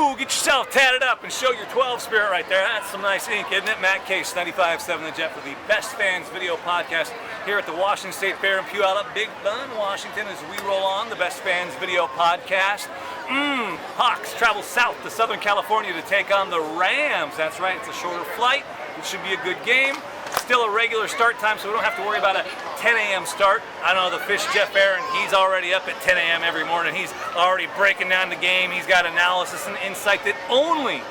Ooh, get yourself tatted up and show your 12 spirit right there. That's some nice ink, isn't it? Matt Case, 95.7 The Jet for the Best Fans Video Podcast here at the Washington State Fair in Puyallup, Big Bend, Washington, as we roll on the Best Fans Video Podcast. Hawks travel south to Southern California to take on the Rams. That's right, it's a shorter flight. It should be a good game. Still a regular start time, so we don't have to worry about a 10 a.m. start. I know the Fish Jeff Aaron, he's already up at 10 a.m. every morning. He's already breaking down the game. He's got analysis and insight that only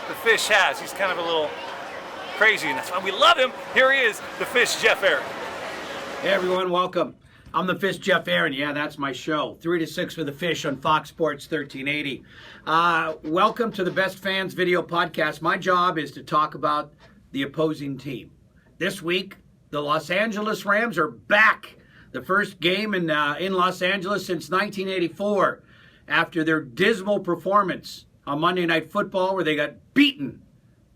the Fish has. He's kind of a little crazy, and that's why we love him. Here he is, the Fish Jeff Aaron. Hey everyone, welcome. I'm the Fish Jeff Aaron. Yeah, that's my show. 3 to 6 for the Fish on Fox Sports 1380. Welcome to the Best Fans Video Podcast. My job is to talk about the opposing team. This week, the Los Angeles Rams are back. The first game in Los Angeles since 1984 after their dismal performance on Monday Night Football where they got beaten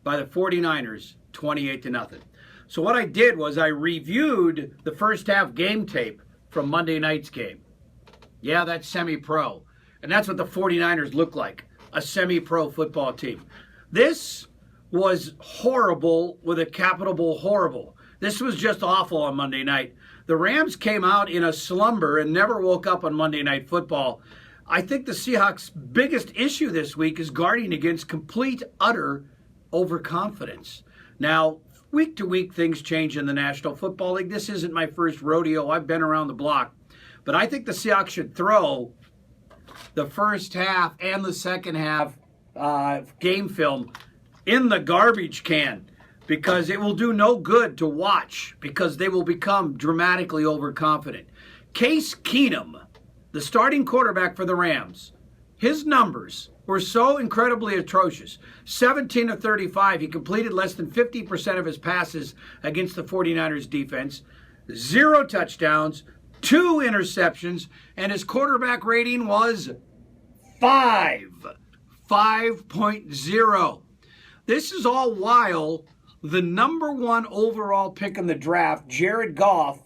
by the 49ers 28-0. So what I did was I reviewed the first half game tape from Monday night's game. Yeah, that's semi-pro. And that's what the 49ers look like, a semi-pro football team. This was horrible with a capital horrible. This was just awful on Monday night. The Rams came out in a slumber and never woke up on Monday Night Football. I think the Seahawks' biggest issue this week is guarding against complete, utter overconfidence. Now, week to week, things change in the National Football League. This isn't my first rodeo. I've been around the block. But I think the Seahawks should throw the first half and the second half game film in the garbage can because it will do no good to watch because they will become dramatically overconfident. Case Keenum, the starting quarterback for the Rams, his numbers were so incredibly atrocious. 17 of 35, he completed less than 50% of his passes against the 49ers defense, 0 touchdowns, 2 interceptions, and his quarterback rating was 5.0. This is all while the number 1 overall pick in the draft, Jared Goff,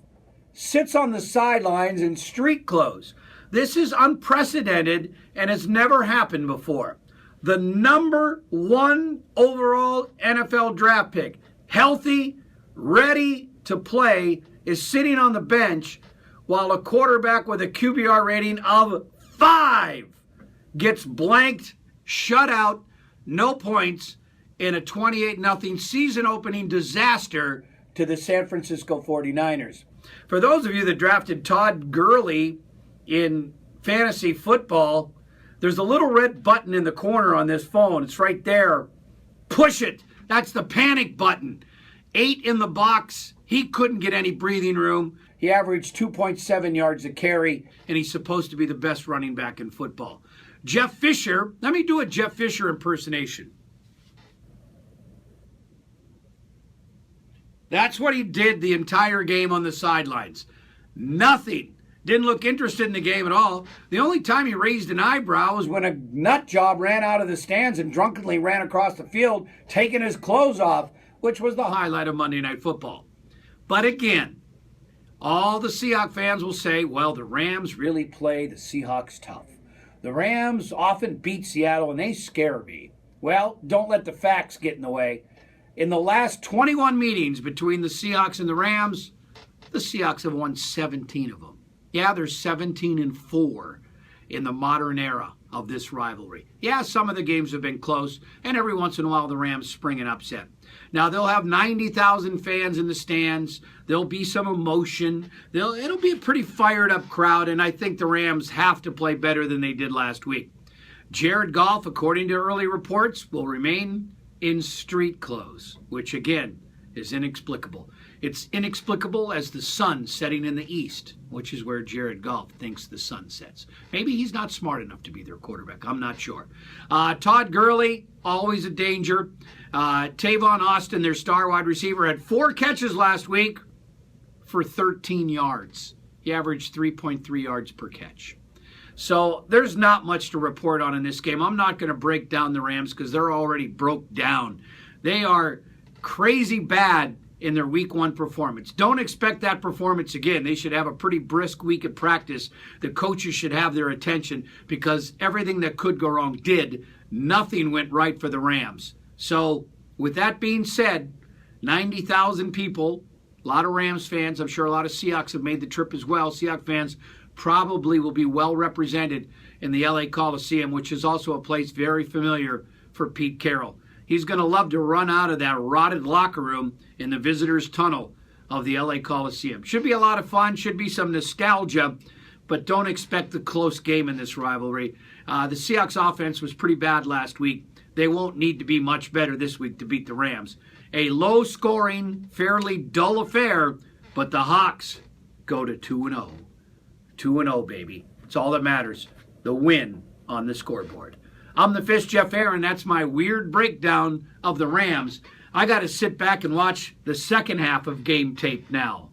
sits on the sidelines in street clothes. This is unprecedented and has never happened before. The number 1 overall NFL draft pick, healthy, ready to play, is sitting on the bench while a quarterback with a QBR rating of 5 gets blanked, shut out, no points, in a 28-0 season-opening disaster to the San Francisco 49ers. For those of you that drafted Todd Gurley in fantasy football, there's a little red button in the corner on this phone. It's right there. Push it. That's the panic button. 8 in the box. He couldn't get any breathing room. He averaged 2.7 yards a carry, and he's supposed to be the best running back in football. Jeff Fisher, let me do a Jeff Fisher impersonation. That's what he did the entire game on the sidelines. Nothing. Didn't look interested in the game at all. The only time he raised an eyebrow was when a nut job ran out of the stands and drunkenly ran across the field, taking his clothes off, which was the highlight of Monday Night Football. But again, all the Seahawks fans will say, well, the Rams really play the Seahawks tough. The Rams often beat Seattle and they scare me. Well, don't let the facts get in the way. In the last 21 meetings between the Seahawks and the Rams, the Seahawks have won 17 of them. Yeah, they're 17-4 in the modern era of this rivalry. Yeah, some of the games have been close, and every once in a while the Rams spring an upset. Now, they'll have 90,000 fans in the stands. There'll be some emotion. It'll be a pretty fired-up crowd, and I think the Rams have to play better than they did last week. Jared Goff, according to early reports, will remain in street clothes, which again is inexplicable. It's inexplicable as the sun setting in the east, which is where Jared Goff thinks the sun sets. Maybe he's not smart enough to be their quarterback. I'm not sure. Todd Gurley, always a danger. Tavon Austin, their star wide receiver, had 4 catches last week for 13 yards. He averaged 3.3 yards per catch. So there's not much to report on in this game. I'm not going to break down the Rams because they're already broke down. They are crazy bad in their week 1 performance. Don't expect that performance again. They should have a pretty brisk week of practice. The coaches should have their attention because everything that could go wrong did. Nothing went right for the Rams. So with that being said, 90,000 people, a lot of Rams fans, I'm sure a lot of Seahawks have made the trip as well. Seahawks fans probably will be well represented in the LA Coliseum, which is also a place very familiar for Pete Carroll. He's going to love to run out of that rotted locker room in the visitors' tunnel of the LA Coliseum. Should be a lot of fun, should be some nostalgia, but don't expect a close game in this rivalry. The Seahawks offense was pretty bad last week. They won't need to be much better this week to beat the Rams. A low-scoring, fairly dull affair, but the Hawks go to 2-0. 2-0, baby. It's all that matters. The win on the scoreboard. I'm the Fish, Jeff Aaron. That's my weird breakdown of the Rams. I got to sit back and watch the second half of game tape now.